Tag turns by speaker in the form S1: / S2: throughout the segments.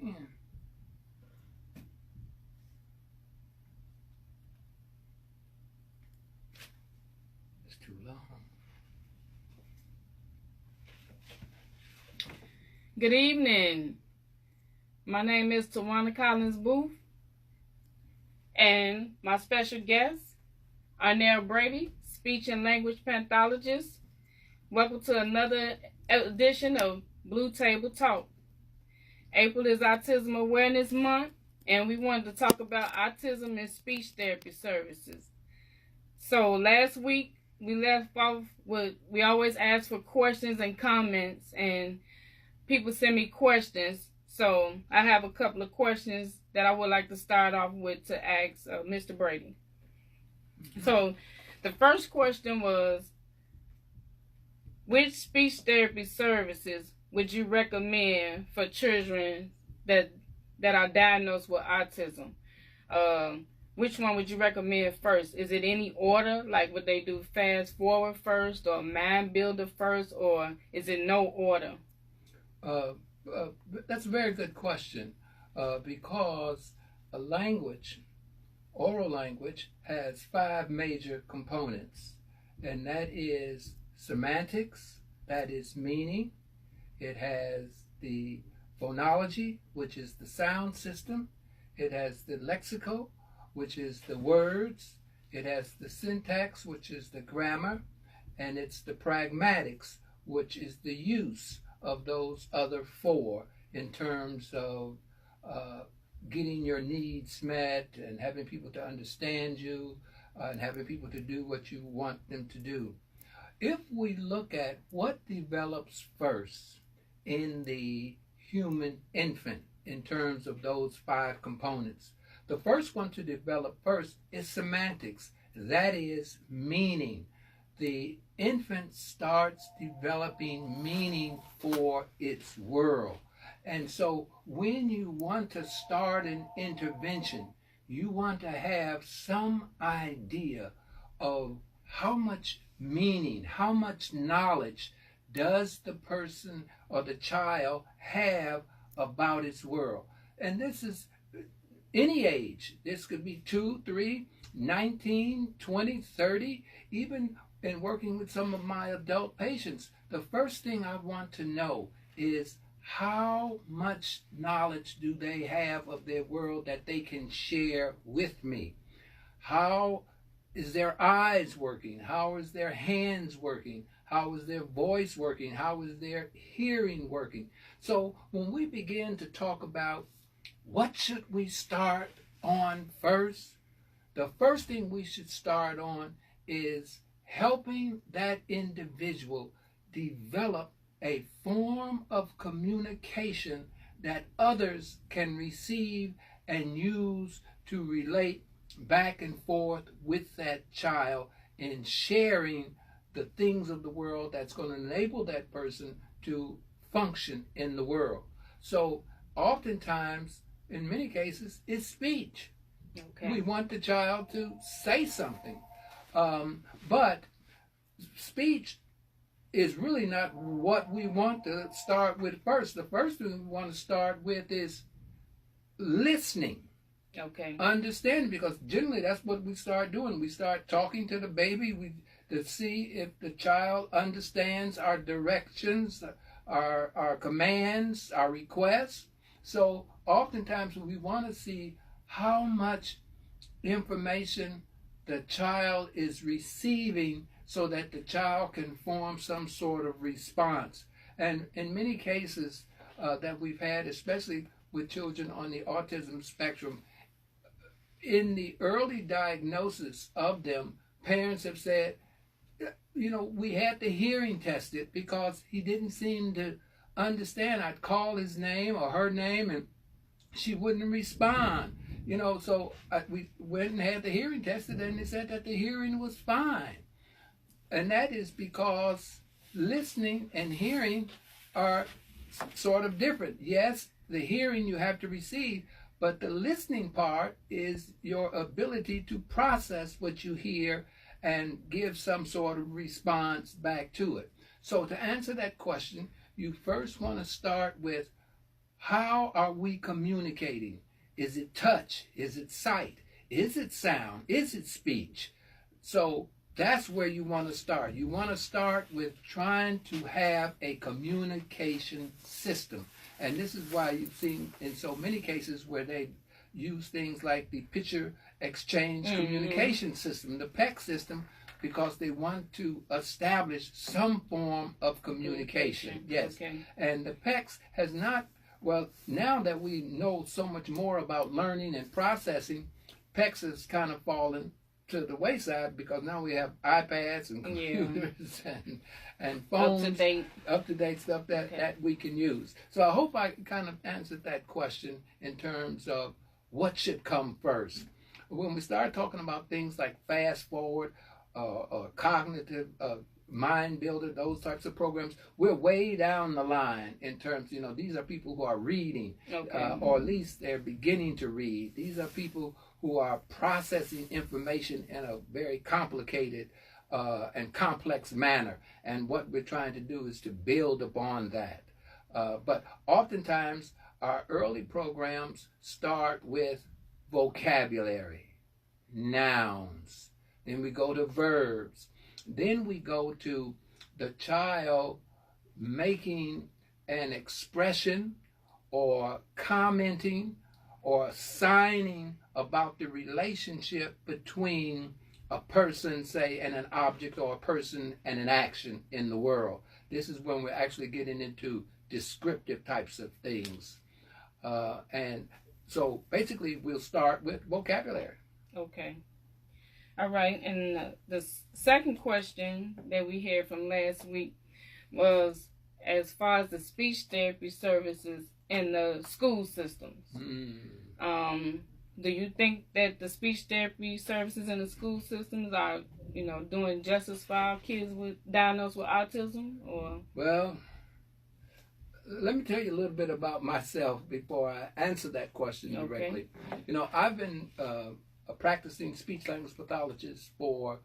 S1: 10. It's too long.
S2: Good evening. My name is Tawana Collins Booth, and my special guest, Arnell Brady, speech and language pathologist. Welcome to another edition of Blue Table Talk. April is Autism Awareness Month, and we wanted to talk about autism and speech therapy services. So last week we left off with, we always ask for questions and comments, and people send me questions. So I have a couple of questions that I would like to start off with to ask Mr. Brady. So the first question was, which speech therapy services would you recommend for children that are diagnosed with autism? Which one would you recommend first? Is it any order? Like, would they do fast forward first, or mind builder first, or is it no order?
S1: That's a very good question, because a language, oral language, has 5 major components, and that is semantics, that is meaning. It has the phonology, which is the sound system. It has the lexical, which is the words. It has the syntax, which is the grammar. And it's the pragmatics, which is the use of those other 4 in terms of getting your needs met and having people to understand you and having people to do what you want them to do. If we look at what develops first in the human infant in terms of those 5 components, the first one to develop first is semantics, that is meaning. The infant starts developing meaning for its world. And so when you want to start an intervention, you want to have some idea of how much meaning, how much knowledge does the person or the child have about its world. And this is any age. This could be 2, 3, 19, 20, 30, even in working with some of my adult patients. The first thing I want to know is how much knowledge do they have of their world that they can share with me? How is their eyes working? How is their hands working? How is their voice working? How is their hearing working? So when we begin to talk about what should we start on first, the first thing we should start on is helping that individual develop a form of communication that others can receive and use to relate back and forth with that child in sharing the things of the world that's going to enable that person to function in the world. So oftentimes, in many cases, it's speech. Okay. We want the child to say something. But speech is really not what we want to start with first. The first thing we want to start with is listening.
S2: Okay.
S1: Understanding, because generally that's what we start doing. We start talking to the baby to see if the child understands our directions, our commands, our requests. So oftentimes we want to see how much information the child is receiving so that the child can form some sort of response. And in many cases that we've had, especially with children on the autism spectrum, in the early diagnosis of them, parents have said, we had the hearing tested because he didn't seem to understand. I'd call his name or her name and she wouldn't respond. So we went and had the hearing tested, and they said that the hearing was fine. And that is because listening and hearing are sort of different. Yes, the hearing you have to receive, but the listening part is your ability to process what you hear and give some sort of response back to it. So to answer that question, you first want to start with How are we communicating? Is it touch? Is it sight? Is it sound? Is it speech? So that's where you want to start. You want to start with trying to have a communication system. And this is why you've seen in so many cases where they use things like the picture exchange communication system, the PEC system, because they want to establish some form of communication. Yes. Okay. And the PECs has not, well, now that we know so much more about learning and processing, PECs has kind of fallen to the wayside because now we have iPads and computers and phones, up to date stuff that we can use. So I hope I kind of answered that question in terms of what should come first. When we start talking about things like fast forward, cognitive mind builder, those types of programs, we're way down the line in terms, these are people who are reading, or at least they're beginning to read. These are people who are processing information in a very complicated and complex manner. And what we're trying to do is to build upon that. But oftentimes, our early programs start with vocabulary, nouns. Then we go to verbs. Then we go to the child making an expression or commenting or signing about the relationship between a person, say, and an object, or a person and an action in the world. This is when we're actually getting into descriptive types of things. And so basically we'll start with vocabulary.
S2: Okay. All right. And the second question that we had from last week was as far as the speech therapy services in the school systems. Do you think that the speech therapy services in the school systems are, doing justice for our kids diagnosed with autism? Or
S1: well, let me tell you a little bit about myself before I answer that question directly. Okay. I've been a practicing speech language pathologist for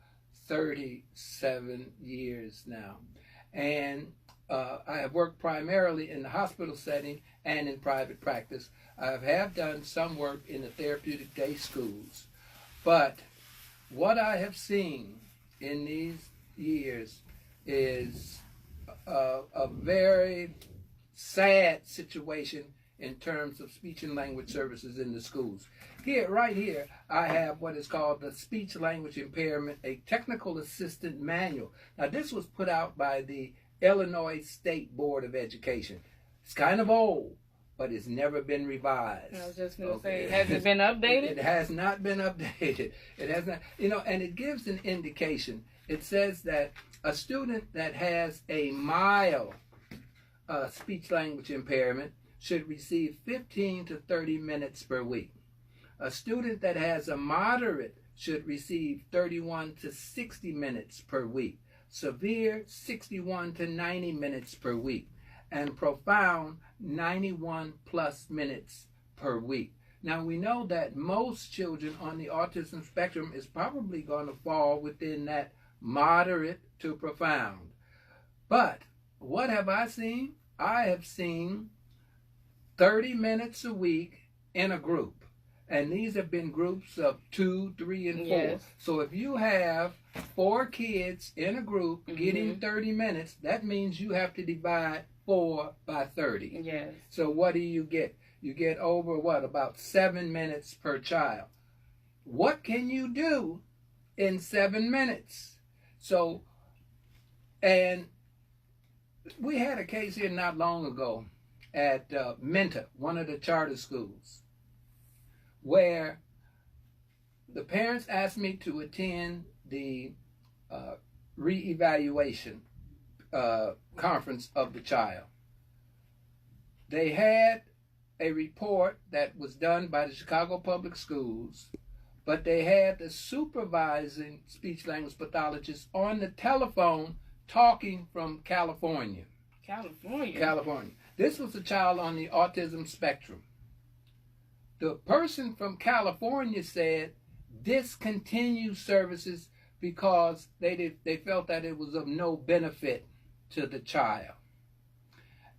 S1: 37 years now, and I have worked primarily in the hospital setting and in private practice. I have done some work in the therapeutic day schools, but what I have seen in these years is a very sad situation in terms of speech and language services in the schools. Right here, I have what is called the Speech Language Impairment, a Technical Assistant Manual. Now, this was put out by the Illinois State Board of Education. It's kind of old, but it's never been revised.
S2: I was just going to say, has it been updated?
S1: It has not been updated. It has not, and it gives an indication. It says that a student that has a mild speech language impairment should receive 15 to 30 minutes per week. A student that has a moderate should receive 31 to 60 minutes per week. Severe, 61 to 90 minutes per week. And profound, 91 plus minutes per week. Now, we know that most children on the autism spectrum is probably going to fall within that moderate to profound. But what have I seen? I have seen 30 minutes a week in a group. And these have been groups of 2, 3, and 4. Yes. So if you have 4 kids in a group getting 30 minutes, that means you have to divide 4 by 30.
S2: Yes.
S1: So what do you get? You get over about 7 minutes per child. What can you do in 7 minutes? So, and we had a case here not long ago at Minta, one of the charter schools, where the parents asked me to attend the reevaluation conference of the child. They had a report that was done by the Chicago Public Schools, but they had the supervising speech language pathologist on the telephone talking from California. California. This was a child on the autism spectrum. The person from California said discontinue services because they felt that it was of no benefit to the child.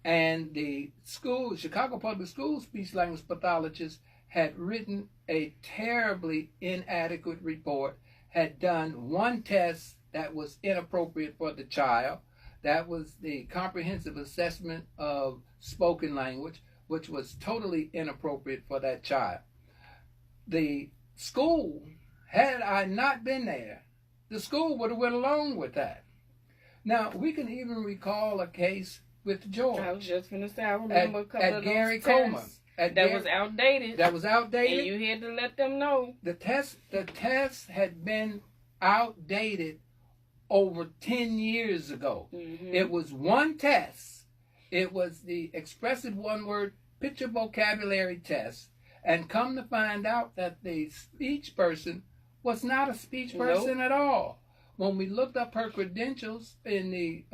S1: And the school, Chicago Public Schools speech language pathologist had written a terribly inadequate report, had done one test that was inappropriate for the child. That was the comprehensive assessment of spoken language, which was totally inappropriate for that child. The school, had I not been there, the school would have went along with that. Now, we can even recall a case with George.
S2: I was just going to say, I remember a couple
S1: at
S2: of
S1: Gary
S2: those
S1: Comer.
S2: tests that was outdated.
S1: That was outdated.
S2: And you had to let them know.
S1: The test had been outdated over 10 years ago.
S2: Mm-hmm.
S1: It was one test. It was the expressive one-word picture vocabulary test. And come to find out that the speech person was not a speech person
S2: Nope.
S1: at all. When we looked up her credentials in the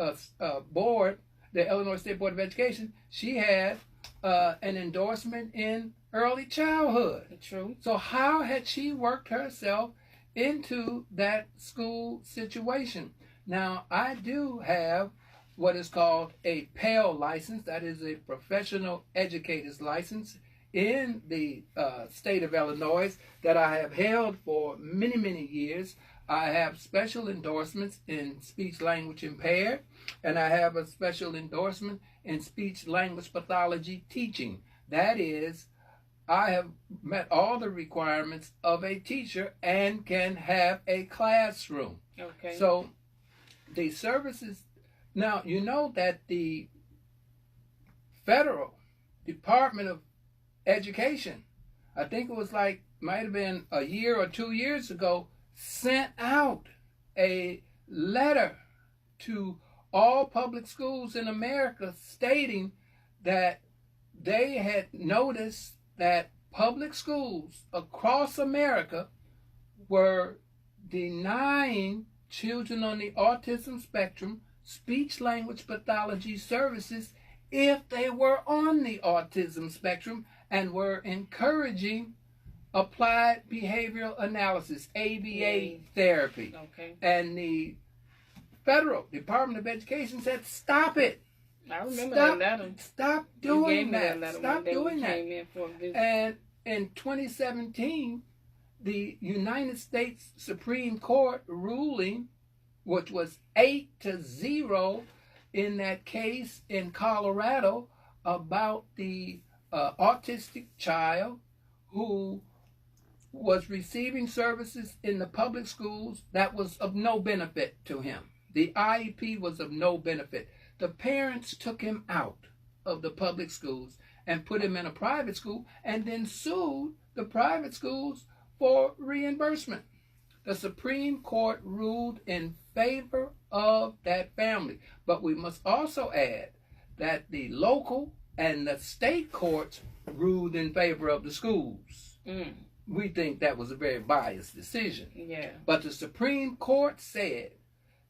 S1: board, the Illinois State Board of Education, she had an endorsement in early childhood.
S2: True.
S1: So how had she worked herself into that school situation? Now, I do have what is called a PEL license, that is a professional educator's license in the state of Illinois that I have held for many, many years. I have special endorsements in speech language impaired, and I have a special endorsement in speech language pathology teaching. That is, I have met all the requirements of a teacher and can have a classroom.
S2: Okay.
S1: So the services, now you know that the federal Department of Education, I think it was like, might have been a year or 2 years ago, sent out a letter to all public schools in America stating that they had noticed that public schools across America were denying children on the autism spectrum speech language pathology services if they were on the autism spectrum, and were encouraging applied behavioral analysis, ABA therapy.
S2: Okay.
S1: And the federal Department of Education said, stop it.
S2: I remember that letter.
S1: Stop doing that.
S2: Letter
S1: Stop doing that.
S2: Came in for a visit.
S1: And in 2017, the United States Supreme Court ruling, which was 8-0 in that case in Colorado about the autistic child who was receiving services in the public schools that was of no benefit to him. The I.E.P. was of no benefit. The parents took him out of the public schools and put him in a private school, and then sued the private schools for reimbursement. The Supreme Court ruled in favor of that family. But we must also add that the local and the state courts ruled in favor of the schools. We think that was a very biased decision.
S2: Yeah.
S1: But the Supreme Court said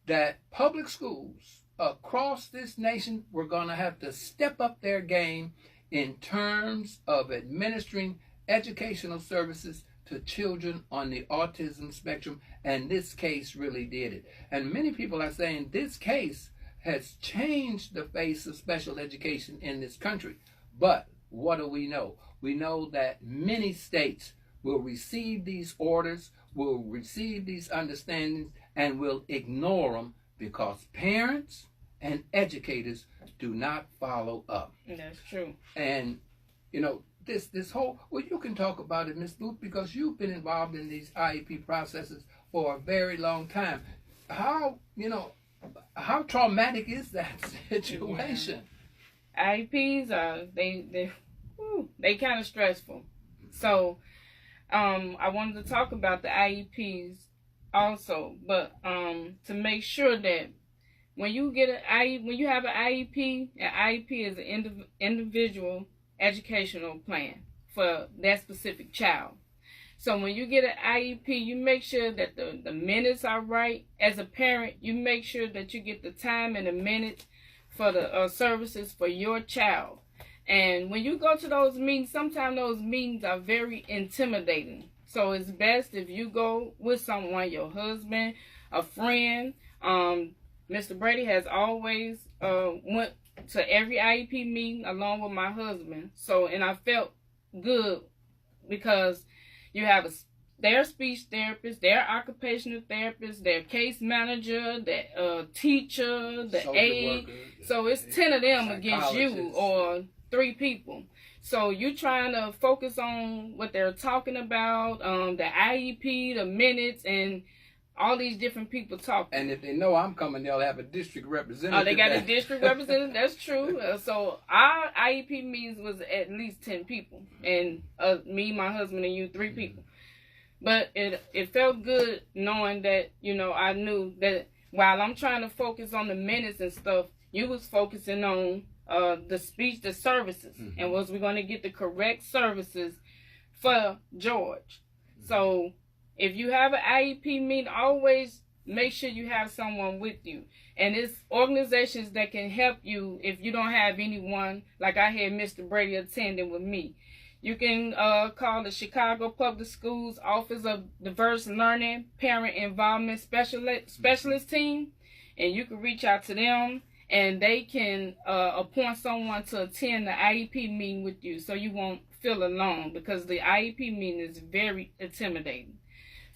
S1: that public schools across this nation were going to have to step up their game in terms of administering educational services to children on the autism spectrum, and this case really did it. And many people are saying this case has changed the face of special education in this country. But what do we know? We know that many states will receive these orders, will receive these understandings, and will ignore them because parents and educators do not follow up.
S2: That's true.
S1: And, you know, this whole, well, you can talk about it, Ms. Booth, because you've been involved in these I.E.P. processes for a very long time. How traumatic is that situation?
S2: Yeah. I.E.Ps are, they kind of stressful. So, I wanted to talk about the I.E.Ps also, but to make sure that when you get when you have an I.E.P., an I.E.P. is an individual educational plan for that specific child. So when you get an I.E.P., you make sure that the minutes are right. As a parent, you make sure that you get the time and the minutes for the services for your child. And when you go to those meetings, sometimes those meetings are very intimidating. So it's best if you go with someone, your husband, a friend. Mr. Brady has always went went to every IEP meeting along with my husband. So, and I felt good because you have their speech therapist, their occupational therapist, their case manager, their teacher, the aide. So it's 10 of them against you, or 3 people. So you trying to focus on what they're talking about, the IEP, the minutes, and all these different people talking.
S1: And if they know I'm coming, they'll have a district representative.
S2: Oh, they got a district representative? That's true. So our IEP meetings was at least 10 people. And me, my husband, and you, 3 people. But it felt good knowing that, you know, I knew that while I'm trying to focus on the minutes and stuff, you was focusing on the speech, the services. And was we going to get the correct services for George. So if you have an IEP meeting, always make sure you have someone with you. And it's organizations that can help you if you don't have anyone, like I had Mr. Brady attending with me. You can call the Chicago Public Schools Office of Diverse Learning Parent Involvement Specialist Team, and you can reach out to them, and they can appoint someone to attend the IEP meeting with you, so you won't feel alone, because the IEP meeting is very intimidating.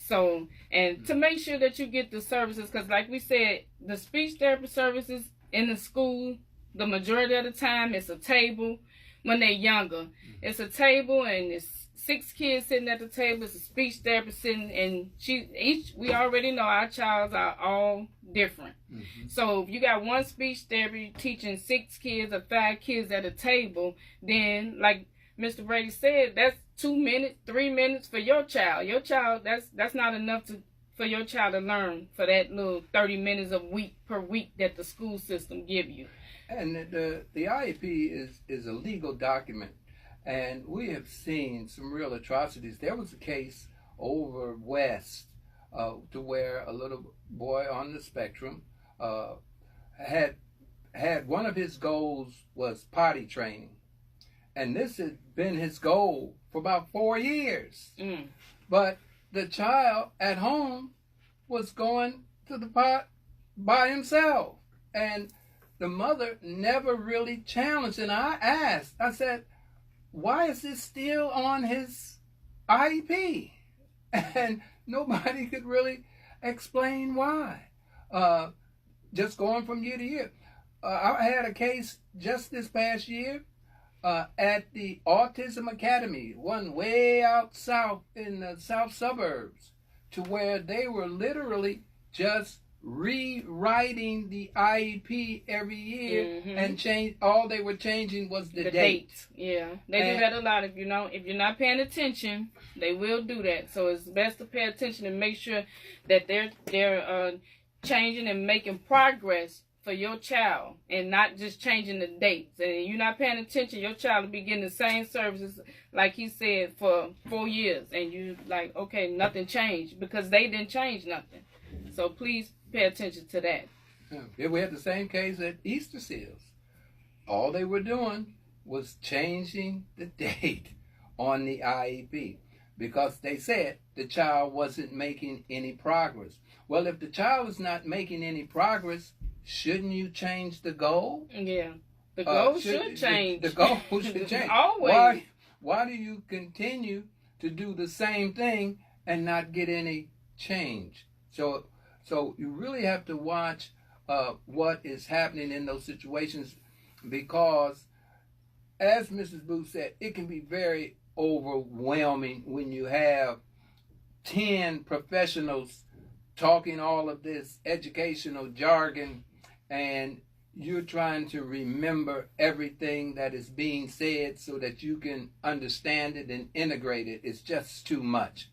S2: So, and to make sure that you get the services, because like we said, the speech therapy services in the school, the majority of the time, it's a table. When they're younger, it's a table, and it's 6 kids sitting at the table. It's a speech therapist sitting, and we already know our childs are all different. So if you got one speech therapy teaching 6 kids or 5 kids at a table, then like Mr. Brady said, that's 2 minutes, 3 minutes for your child. Your child, that's not enough for your child to learn for that little 30 minutes per week that the school system give you.
S1: And the IEP is a legal document, and we have seen some real atrocities. There was a case over west to where a little boy on the spectrum had one of his goals was potty training, and this had been his goal for about 4 years. But the child at home was going to the pot by himself, and the mother never really challenged. And I asked, I said, why is this still on his IEP? And nobody could really explain why. Just going from year to year. I had a case just this past year at the Autism Academy, one way out south in the south suburbs, to where they were literally just rewriting the IEP every year, and all they were changing was the date.
S2: Yeah, they do that a lot. If you're not paying attention, they will do that. So it's best to pay attention and make sure that they're changing and making progress for your child, and not just changing the dates. And you're not paying attention, your child will be getting the same services like he said for 4 years, and you like, okay, nothing changed, because they didn't change nothing. So please pay attention to that.
S1: Yeah, we had the same case at Easter Seals. All they were doing was changing the date on the IEP, because they said the child wasn't making any progress. Well, if the child is not making any progress, shouldn't you change the goal?
S2: Yeah, the goal should change.
S1: The goal should change.
S2: Always.
S1: Why do you continue to do the same thing and not get any change? So you really have to watch what is happening in those situations, because, as Mrs. Booth said, it can be very overwhelming when you have 10 professionals talking all of this educational jargon, and you're trying to remember everything that is being said so that you can understand it and integrate it. It's just too much.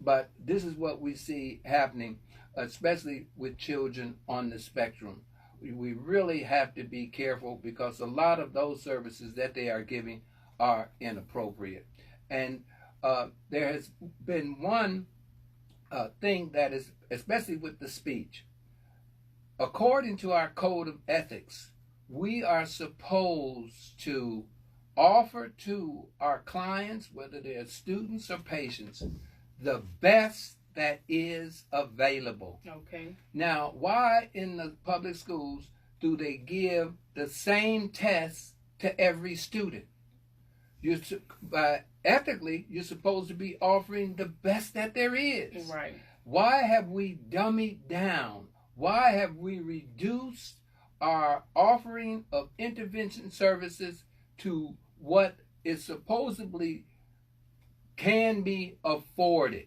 S1: But this is what we see happening, especially with children on the spectrum. We really have to be careful, because a lot of those services that they are giving are inappropriate. And there has been one thing that is, especially with the speech, according to our code of ethics, we are supposed to offer to our clients, whether they're students or patients, the best that is available.
S2: Okay.
S1: Now, why in the public schools do they give the same tests to every student? Ethically, you're supposed to be offering the best that there is.
S2: Right.
S1: Why have we dummied down? Why have we reduced our offering of intervention services to what is supposedly can be afforded?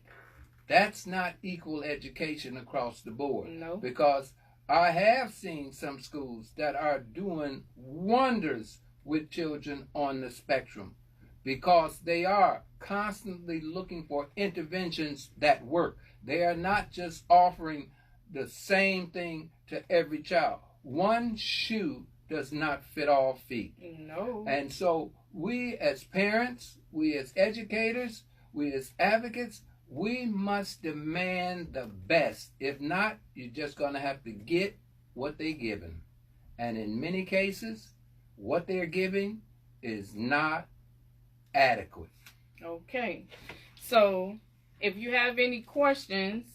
S1: That's not equal education across the board.
S2: No.
S1: Because I have seen some schools that are doing wonders with children on the spectrum because they are constantly looking for interventions that work. They are not just offering the same thing to every child. One shoe does not fit all feet.
S2: No.
S1: And so we as parents, we as educators, we as advocates, we must demand the best. If not, you're just going to have to get what they're giving. And in many cases, what they're giving is not adequate.
S2: Okay. So, if you have any questions,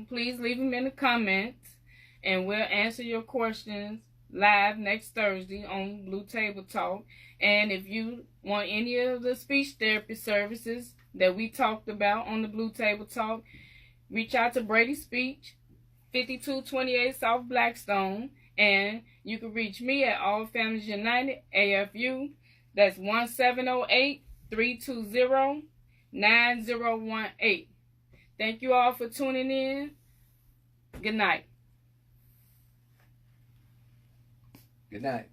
S2: please leave them in the comments, and we'll answer your questions live next Thursday on Blue Table Talk. And if you want any of the speech therapy services that we talked about on the Blue Table Talk, reach out to Brady Speech, 5228 South Blackstone, and you can reach me at All Families United, AFU. That's 1708-320-9018. Thank you all for tuning in. Good night.
S1: Good night.